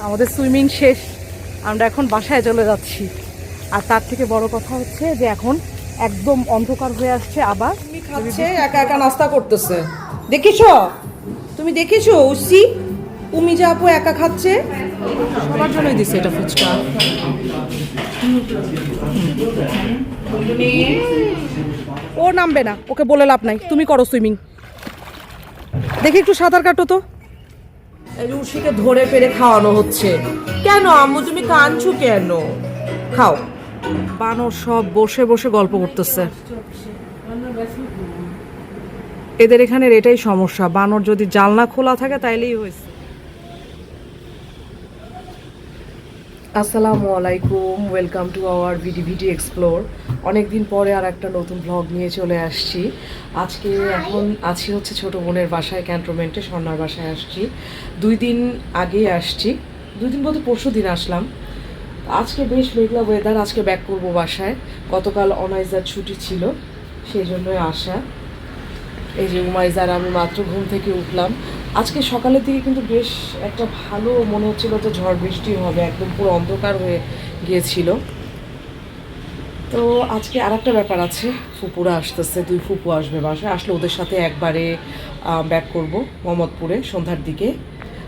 আমাদের সুইমিং শেষ, আমরা এখন বাসায় চলে যাচ্ছি। আর তার থেকে বড় কথা হচ্ছে যে এখন একদম অন্ধকার হয়ে আসছে। আবার খাচ্ছে, একা একা নাস্তা করতেছে। দেখিছো? তুমি দেখিছো উসি উমি যে আপু একা খাচ্ছে? সবার জন্যই দিছে এটা ফুচকা। ও নামবে না, ওকে বলে লাভ নাই, তুমি করো সুইমিং। দেখি একটু সাঁতার কাটো তো। রুশিকে ধরে পেরে খাওয়ানো হচ্ছে। কেন আম্মু তুমি কাঁদছো কেন? খাও। বানর সব বসে বসে গল্প করতেছে। এদের এখানের এটাই সমস্যা, বানর যদি জানলা খোলা থাকে তাইলেই হয়েছে। আসসালামু আলাইকুম, welcome to our video explore. অনেকদিন পরে আর একটা নতুন ব্লগ নিয়ে চলে আসছি। আজকে এখন আছি হচ্ছে ছোটো বোনের বাসায়, ক্যান্টনমেন্টে স্বর্ণার বাসায় আসছি। 2 দিন আগেই আসছি, 2 দিন বলতে পরশু দিন আসলাম। আজকে বেশ মেঘলা ওয়েদার, আজকে ব্যাক করবো বাসায়। গতকাল অনাইজার ছুটি ছিল, সেই জন্যই আসা। এই যে উমাইজার আমি মাত্র ঘুম থেকে উঠলাম। আজকে সকালের দিকে কিন্তু বেশ একটা ভালো মনে হচ্ছিল যে ঝড় বৃষ্টি হবে, একদম পুরো অন্ধকার হয়ে গিয়েছিল। তো আজকে আর একটা ব্যাপার আছে, ফুপুরা আসতেছে, 2 ফুপু আসবে বাসায়। আসলে ওদের সাথে একবারে ব্যাক করব মোহাম্মদপুরে সন্ধ্যার দিকে।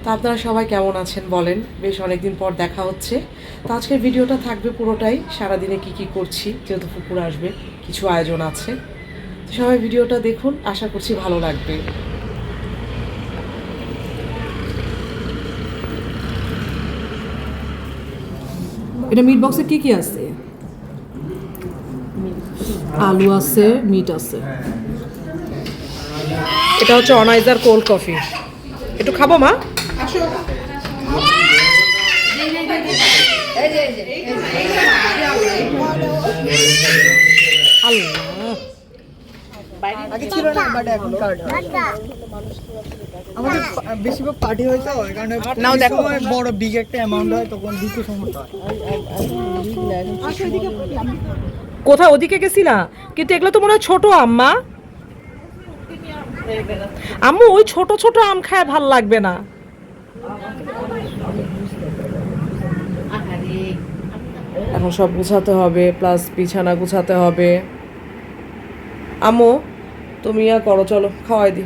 তো আপনারা সবাই কেমন আছেন বলেন, বেশ অনেকদিন পর দেখা হচ্ছে। তো আজকের ভিডিওটা থাকবে পুরোটাই সারাদিনে কি করছি, যেহেতু ফুপুরা আসবে কিছু আয়োজন আছে। সবাই ভিডিওটা দেখুন, আশা করছি ভালো লাগবে। এটা মিট বক্সে কি আছে? আলু আছে, মিট আছে। এটা হচ্ছে অনাইজার কোল্ড কফি। একটু খাবো মা? আগে ছিল না, বাট এখন কার্ড আমাদের বেশিরভাগ পার্টি হয় তো, ওই কারণে নাও দেখো বড় বিগ একটা অ্যামাউন্ট হয়, তখন দিতে সমস্যা হয়। কোথায় ওদিকে গেছি না, কিন্তু এগুলো তো মনে হয় ছোট আম্মা। আম্মু ওই ছোট ছোট আম খায় ভাল লাগবে না। এখন সব গুছাতে হবে, প্লাস বিছানা গুছাতে হবে। আম্মু তুমি করো, চলো খাওয়াই দি।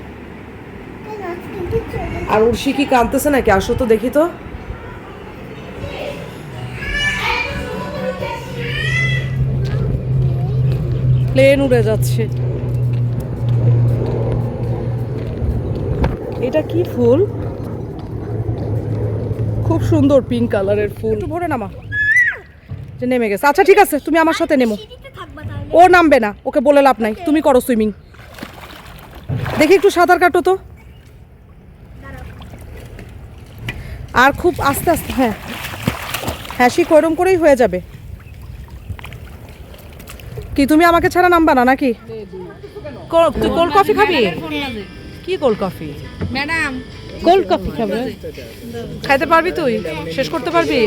আর উর্ষি কি কাঁদতেছে নাকি? আসো তো দেখি তো। প্লেন উড়ে যাচ্ছে। এটা কি ফুল? খুব সুন্দর পিঙ্ক কালারের ফুল। একটু ভরে নামা, যে নেমে গেছে। আচ্ছা ঠিক আছে, তুমি আমার সাথে নেমো। ও নামবে না, ওকে বলে লাভ নাই, তুমি করো সুইমিং। দেখি একটু সাঁতার কাটো তো। আর খুব আস্তে আস্তে, হ্যাঁ হ্যাঁ শিখ, ওরম করেই হয়ে যাবে। কি তুমি আমাকে ছাড়া নামবা না নাকি? তুই কোল্ড কফি খাবি? কি cold coffee? Madam cold coffee খাবে? খাইতে পারবি তুই? শেষ করতে পারবি?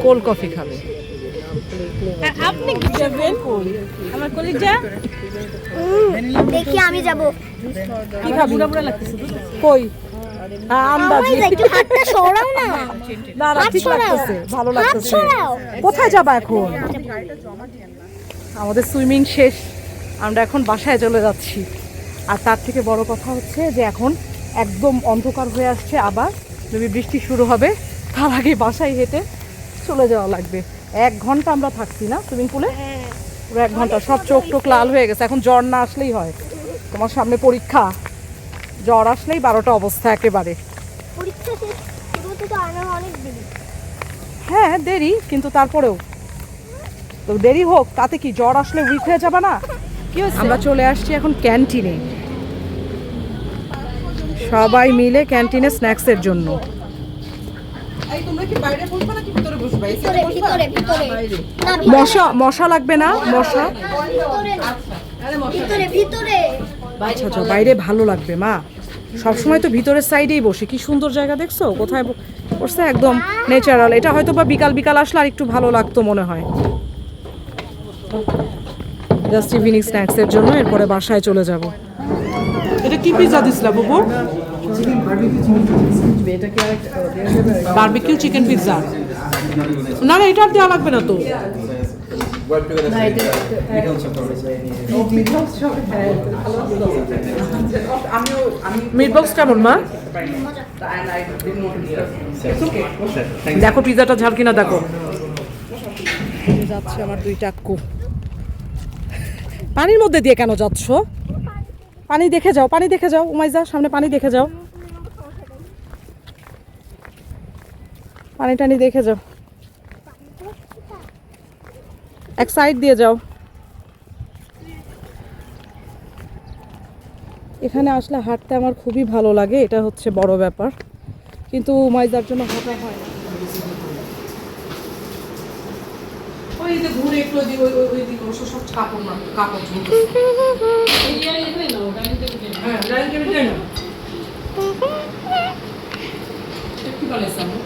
কোল্ড কফি খাবে। আপনি কি যাবেন? আমার কলিজা দেখি আমি যাব। কি খাবি? কই আন্দাজি একটু হাতটা সরাও না। না না, ঠিক লাগতেছে, ভালো লাগতেছে। কোথায় যাবা এখন? আমাদের সুইমিং শেষ, আমরা এখন বাসায় চলে যাচ্ছি। আর তার থেকে বড় কথা হচ্ছে যে এখন একদম অন্ধকার হয়ে আসছে, আবার যদি বৃষ্টি শুরু হবে তার আগে বাসায় হেঁটে চলে যাওয়া লাগবে। 1 ঘন্টা আমরা থাকছি না সুইমিং পুলে, পুরো 1 ঘন্টা। সব চোখ টোক লাল হয়ে গেছে। এখন জ্বর না আসলেই হয়, তোমার সামনে পরীক্ষা, জ্বর আসলেই 12টা অবস্থা একেবারে। পরীক্ষা শেষ হতে তো আর অনেক দেরি। হ্যাঁ দেরি, কিন্তু তারপরেও তো দেরি হোক, তাতে কি, জ্বর আসলে উইক হয়ে যাবে না? আমরা চলে আসছি এখন ক্যান্টিনে, সবাই মিলে ক্যান্টিনে স্ন্যাক্সের জন্য। মশা মশা লাগবে না? মশা আচ্ছা আচ্ছা, বাইরে ভালো লাগবে মা, সবসময় তো ভিতরের সাইডেই বসে। কি সুন্দর জায়গা দেখছো, কোথায় বসছে, একদম ন্যাচারাল। এটা হয়তো বা বিকাল বিকাল আসলে আর একটু ভালো লাগতো মনে হয়। জাস্ট ইভিনিং স্ন্যাক্সের জন্য, এরপরে বাসায় চলে যাব। এটা কি পিৎজা দিছিলা বাবু? Barbecue chicken pizza. না না, এটা আর দেওয়া লাগবে না তো। মিট বক্স কেমন মা? দেখো পিৎজাটা ঝাল কিনা দেখো। যাচ্ছে আমার 2 টাক্কু। পানির মধ্যে দিয়ে কেন যাচ্ছ? পানি দেখে যাও, পানি দেখে যাও উমাইজা, সামনে পানি দেখে যাও, পানি টানি দেখে যাও, এক সাইড দিয়ে যাও। এখানে আসলে হাঁটতে আমার খুবই ভালো লাগে, এটা হচ্ছে বড় ব্যাপার, কিন্তু উমাইজার জন্য হাঁটা হয় না। ওই যে ঘুরে একটু ওই দিকে অবশ্য সব কাপড় না কাপড় হ্যাঁ ডাইনিং টেবিল দেয় না। কি বলেছ আমি?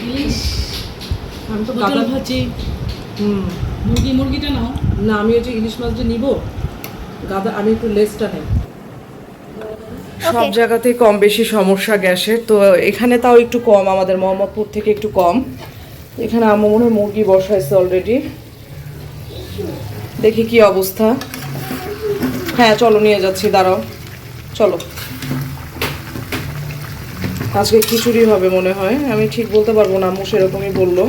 ইলিশ আমি তো গাদা ভাজি মুরগিটা নাও না, আমি ওই যে ইলিশ মাছটা নিব, গাদা আমি একটু লেসটা নেই। সব জায়গাতেই কম বেশি সমস্যা গ্যাসের, তো এখানে তাও একটু কম, আমাদের মোহাম্মদপুর থেকে একটু কম। এখানে আম্মু মনে হয় মুরগি বসাইছে অলরেডি, দেখি কি অবস্থা। হ্যাঁ চলো নিয়ে যাচ্ছি, দাঁড়াও চলো। আজকে খিচুড়ি হবে মনে হয়, আমি ঠিক বলতে পারবো না, আম্মু সেরকমই বললো,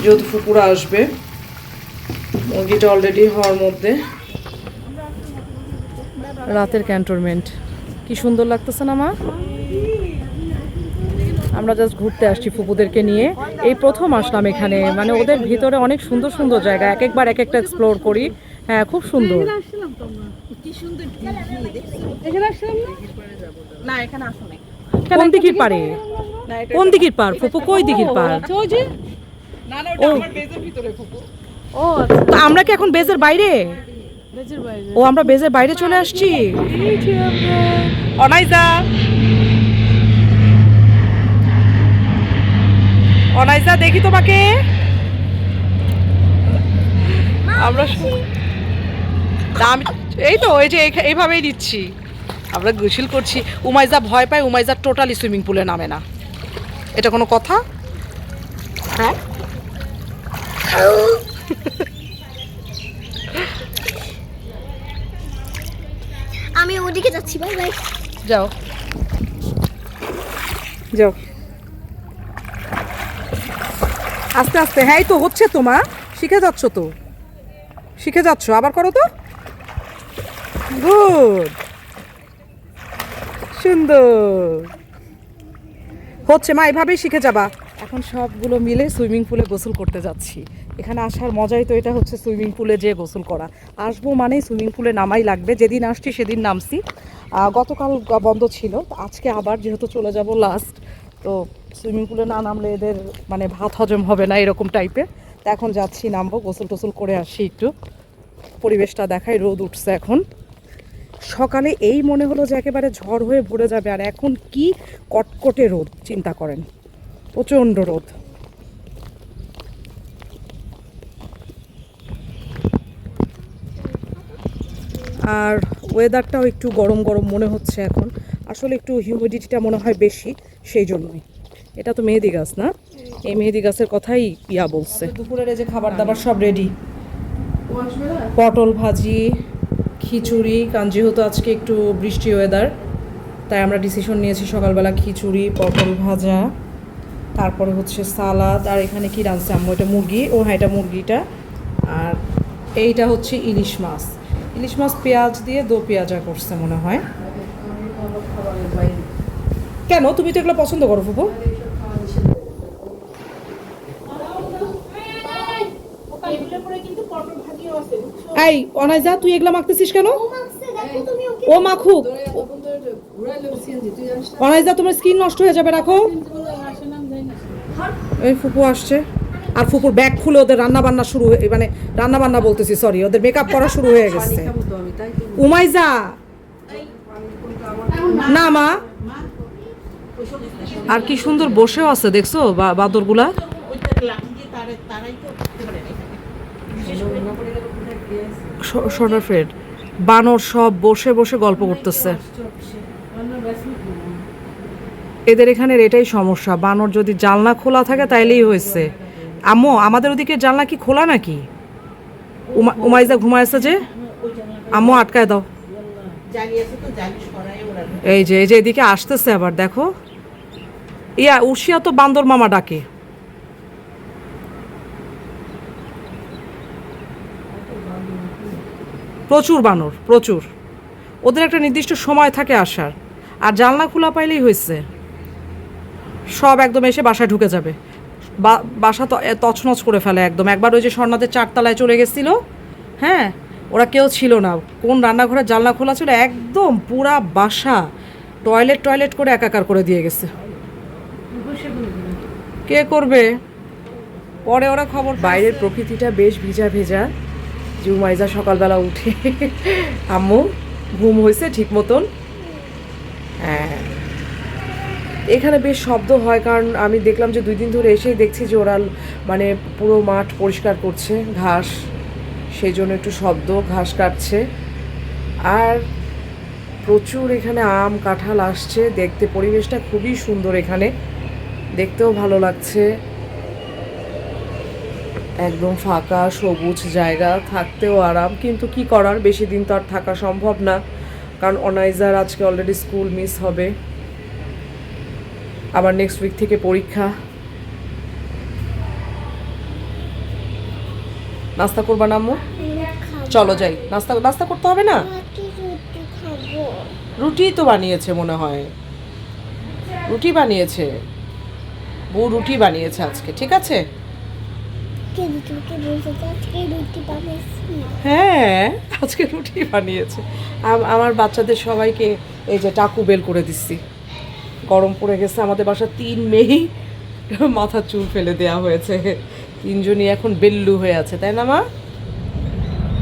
যেহেতু ফুপুরা আসবে। মুরগিটা অলরেডি হওয়ার মধ্যে। রাতের ক্যান্টনমেন্ট কি সুন্দর লাগতেছে না মা? আমরা জাস্ট ঘুরতে আসছি ফুপুদেরকে নিয়ে, এই প্রথম আসলাম এখানে, মানে ওদের ভিতরে অনেক সুন্দর সুন্দর জায়গা, এক একবার এক একটা এক্সপ্লোর করি। হ্যাঁ খুব সুন্দর। কোন দিকের পারে? কোন দিকের পার ফুপু? কই দিকের পার? ও আমরা কি এখন বেজের বাইরে? ও আমরা বেজের বাইরে চলে আসছি। অনাইজা অনাইজা দেখি তোমাকে। আমরা আমি এই তো ওই যে এইভাবেই দিচ্ছি, আমরা গোসল করছি। উমাইজা ভয় পায়, উমাইজা টোটালি সুইমিং পুলে নামে না, এটা কোনো কথা? হ্যাঁ আমি ওদিকে যাচ্ছি, বাই বাই। যাও যাও আস্তে আস্তে। হ্যাঁ এই তো হচ্ছে তো মা, শিখে যাচ্ছ তো, শিখে যাচ্ছ, আবার করো তো। গুড, সুন্দর হচ্ছে মা, এভাবেই শিখে যাবা। এখন সবগুলো মিলে সুইমিং পুলে গোসল করতে যাচ্ছি। এখানে আসার মজাই তো এটা হচ্ছে, সুইমিং পুলে যেয়ে গোসল করা। আসবো মানেই সুইমিং পুলে নামাই লাগবে, যেদিন আসছি সেদিন নামছি। গতকাল বন্ধ ছিল, আজকে আবার যেহেতু চলে যাব লাস্ট, তো সুইমিং পুলে না নামলে এদের মানে ভাত হজম হবে না এরকম টাইপের। তো এখন যাচ্ছি, নামবো, গোসল টোসল করে আসি, একটু পরিবেশটা দেখাই। রোদ উঠছে এখন, সকালে এই মনে হলো যে একেবারে ঝড় হয়ে ভরে যাবে, আর এখন কি কটকটে রোদ, চিন্তা করেন, প্রচণ্ড রোদ। আর ওয়েদারটাও একটু গরম গরম মনে হচ্ছে এখন, আসলে একটু হিউমিডিটিটা মনে হয় বেশি, সেই জন্যই। এটা তো মেহেদি গাছ না, এই মেহেদি গাছের কথাই বলছে। দুপুরের এই যে খাবার দাবার সব রেডি, পটল ভাজি, খিচুড়ি, কারণ যেহেতু আজকে একটু বৃষ্টি ওয়েদার, তাই আমরা ডিসিশন নিয়েছি সকালবেলা খিচুড়ি, পটল ভাজা, তারপরে হচ্ছে সালাদ, আর এখানে কি রাঁধছে আম্মু? এটা মুরগি, ও হ্যাঁ এটা মুরগিটা, আর এইটা হচ্ছে ইলিশ মাছ। ইলিশ মাছ পেঁয়াজ দিয়ে দো পেঁয়াজা করছে মনে হয়। কেন তুমি তো এগুলো পছন্দ করো ফুপু? এই অনাইজা তুই এগুলা মাখতেছিস কেন? ও মাখুক, অনাইজা তোমার স্কিন নষ্ট হয়ে যাবে, রাখো। এই ফুপু আসছে, আর ফুপুর ব্যাগ খুলে ওদের রান্না বান্না শুরু হয়ে, মানে রান্না বান্না বলতেছি সরি, ওদের মেকআপ করা শুরু হয়ে গেছে। উমাইজা না মা, আর কি সুন্দর বসেও আছে দেখছো বাদরগুলা। সোনার ফ্রেড বানর সব বসে বসে গল্প করতেছে। এদের এখানের এটাই সমস্যা, বানর যদি জানলা খোলা থাকে তাইলেই হয়েছে। আম্মু আমাদের ওদিকে জানলা কি খোলা নাকি? উমাইজা ঘুমাইছে যে, আম্মু আটকায় দাও। এই যে এদিকে আসতেছে আবার, দেখো উর্শিয়া তো বান্দর মামা ডাকে। প্রচুর বানর, প্রচুর। ওদের একটা নির্দিষ্ট সময় থাকে আসার, আর জানলা খোলা পাইলেই হয়েছে, সব একদম এসে বাসায় ঢুকে যাবে, বাসা তছনছ করে ফেলে একদম। একবার ওই যে স্বর্ণাদের 4 তলায় চলে গেছিল, হ্যাঁ, ওরা কেউ ছিল না, কোন রান্নাঘরের জানলা খোলা ছিল, একদম পুরা বাসা টয়লেট করে একাকার করে দিয়ে গেছে। কে করবে পরে ওরা খবর। বাইরের প্রকৃতিটা বেশ ভিজা ভেজা। জুমাইজা সকালবেলা উঠে আম্মু ঘুম হয়েছে ঠিক মতন। হ্যাঁ, এখানে বেশ শব্দ হয়, কারণ আমি দেখলাম যে 2 দিন ধরে এসেই দেখছি যে ওরা মানে পুরো মাঠ পরিষ্কার করছে, ঘাস, সেই জন্য একটু শব্দ, ঘাস কাটছে। আর প্রচুর এখানে আম কাঁঠাল আসছে, দেখতে পরিবেশটা খুবই সুন্দর, এখানে দেখতেও ভালো লাগছে, একদম ফাঁকা সবুজ জায়গা, থাকতেও আরাম। কিন্তু কি করার, বেশি দিন তো আর থাকা সম্ভব না, কারণ অনাইজার আজকে অলরেডি স্কুল মিস হবে, আবার নেক্সট উইক থেকে পরীক্ষা। নাস্তা করবা না আম্মু? চলো যাই, নাস্তা করতে হবে না? রুটি তো বানিয়েছে মনে হয়, রুটি বানিয়েছে বউ, রুটি বানিয়েছে আজকে, ঠিক আছে। হ্যাঁ, আজকে রুটি বানিয়েছে। আমার বাচ্চাদের সবাইকে এই যে টাকু বেল করে দিচ্ছি, গরম পড়ে গেছে আমাদের বাসা, 3 মেয়েই মাথার চুল ফেলে দেওয়া হয়েছে, 3জনই এখন বেল্লু হয়ে আছে, তাই না মা?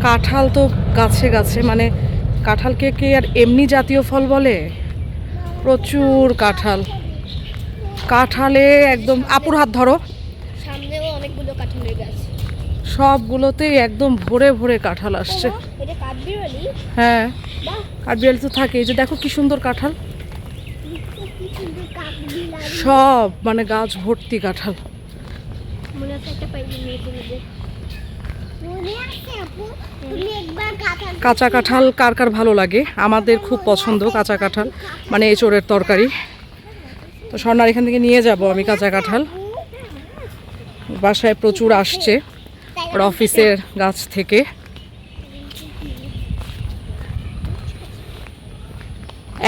কাঁঠাল তো গাছে গাছে, মানে কাঁঠালকে কি আর এমনি জাতীয় ফল বলে? প্রচুর কাঁঠাল, কাঁঠালে একদম, আপুর হাত ধরো, সামনেও অনেকগুলো কাঁঠালের গাছ, সবগুলোতেই একদম ভরে ভরে কাঁঠাল আসছে। এটা কাঠবিড়ালি? হ্যাঁ, কাঠবিড়ালি তো থাকে। এই যে দেখো কি সুন্দর কাঁঠাল, সব মানে গাছ ভর্তি কাঁঠাল। মনে আছে একটা পাইনি নিয়ে তোমাদের, মনে আছে আপু তুমি একবার কাঁচা কাঁঠাল কার কার ভালো লাগে? আমাদের খুব পছন্দ কাঁচা কাঁঠাল, মানে এঁচোড়ের তরকারি। তো স্বর্ণার এখান থেকে নিয়ে যাব আমি কাঁচা কাঁঠাল, বাসায় প্রচুর আসছে ওর অফিসের গাছ থেকে।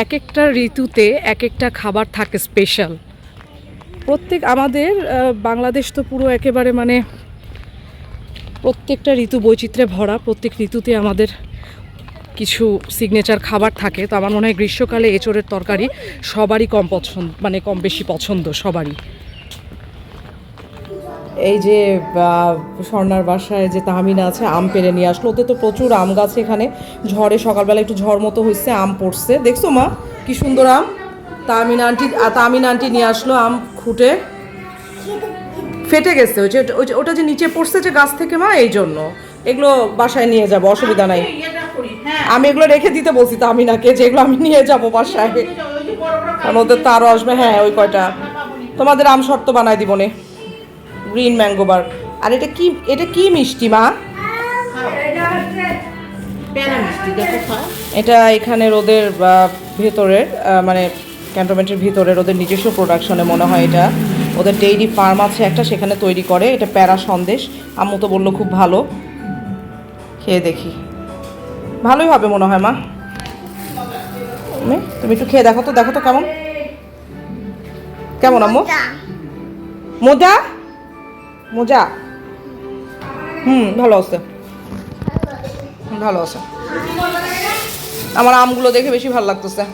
এক একটা ঋতুতে এক একটা খাবার থাকে স্পেশাল। আমাদের বাংলাদেশ তো পুরো একেবারে মানে প্রত্যেকটা ঋতু বৈচিত্র্যে ভরা, প্রত্যেক ঋতুতে আমাদের কিছু সিগনেচার খাবার থাকে। তো আমার মনে হয় গ্রীষ্মকালে এঁচোড়ের তরকারি সবারই কম বেশি পছন্দ সবারই। এই যে স্বর্ণার বাসায় যে তাহমিনা আছে, আম পেড়ে নিয়ে আসলো, ওদের তো প্রচুর আম গাছ এখানে, ঝড়ে সকালবেলা একটু ঝড় মতো হয়েছে, আম পড়ছে, দেখছো মা কি সুন্দর আম। তাহমিনা আন্টি নিয়ে আসলো আম, খুঁটে ফেটে গেছে, ওটা যে নিচে পড়ছে যে গাছ থেকে মা, এই জন্য এগুলো বাসায় নিয়ে যাব, অসুবিধা নাই। আমি এগুলো রেখে দিতে বলছি তাহমিনাকে, যে এগুলো আমি নিয়ে যাব বাসায়, কারণ ওদের তো আরও আসবে। হ্যাঁ, ওই কয়টা তোমাদের আম শর্ত বানাই দিব নে, গ্রিন ম্যাঙ্গো বার। আর এটা কি মিষ্টি মা? এটা এখানে ওদের ভেতরের মানে ক্যান্টনমেন্টের ভিতরের ওদের নিজস্ব প্রোডাকশনে মনে হয়, এটা ওদের ডেইরি ফার্ম আছে একটা, সেখানে তৈরি করে। এটা প্যারা সন্দেশ, আম্মু তো বললো খুব ভালো, খেয়ে দেখি, ভালোই হবে মনে হয় মা। তুমি একটু খেয়ে দেখো তো কেমন কেমন আম্মু? মজা মজা, ভালো আছে, ভালো আছে। আমার আমগুলো দেখে বেশি ভালো লাগতেছে,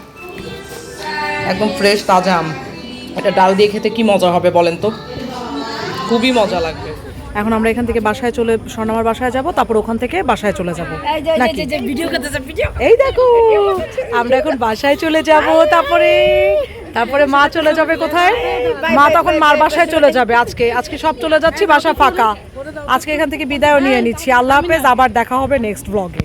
একদম ফ্রেশ তাজা আম। এটা ডাল দিয়ে খেতে কি মজা হবে বলেন তো, খুবই মজা লাগবে। এখন আমরা এখান থেকে স্বর্ণামার বাসায় যাব, তারপর ওখান থেকে বাসায় চলে যাব। এই দেখো আমরা এখন বাসায় চলে যাব, তারপরে মা চলে যাবে কোথায়? মা তখন মার বাসায় চলে যাবে। আজকে সব চলে যাচ্ছি, বাসা ফাঁকা। আজকে এখান থেকে বিদায়ও নিয়ে নিচ্ছি। আল্লাহ হাফেজ, আবার দেখা হবে নেক্সট ব্লগে।